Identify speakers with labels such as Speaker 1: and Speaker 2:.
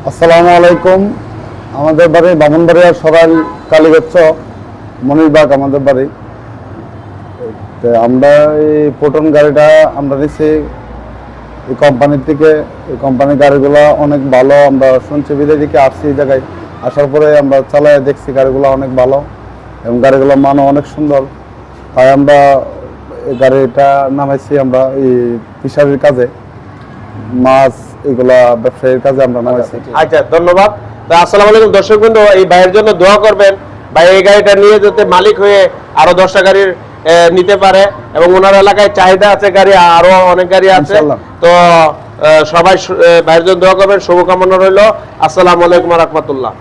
Speaker 1: আসসালামু আলাইকুম। আমাদের বাড়ি বামনবাড়িয়া সরাইল কালীগচ্ছ মনিরবাগ আমাদের বাড়ি। তো আমরা এই প্রোটন গাড়িটা আমরা নিচ্ছি এই কোম্পানির থেকে। এই কোম্পানির গাড়িগুলো অনেক ভালো, আমরা শুনছি বিদেশ থেকে আসছি। এই জায়গায় আসার পরে আমরা চালায় দেখছি গাড়িগুলো অনেক ভালো এবং গাড়িগুলোর মানও অনেক সুন্দর। তাই আমরা এই গাড়িটা নামাইছি আমরা এই ফিশারির কাজে, মাছ এগুলা ব্যবসায়ীর কাজে আমরা নামাইছি।
Speaker 2: আচ্ছা, ধন্যবাদ। তো আসসালামু আলাইকুম দর্শকবৃন্দ, এই ভাইয়ের জন্য দোয়া করবেন। ভাই এই গাড়িটা নিয়ে যাতে মালিক হয়ে আরো 10টা গাড়ির নিতে পারে এবং ওনার এলাকায় চাহিদা আছে গাড়ি, আরো অনেক গাড়ি আছে। তো সবাই ভাইয়ের জন্য দোয়া করবেন, শুভকামনা রইল। আসসালামু আলাইকুম ওয়া রাহমাতুল্লাহ।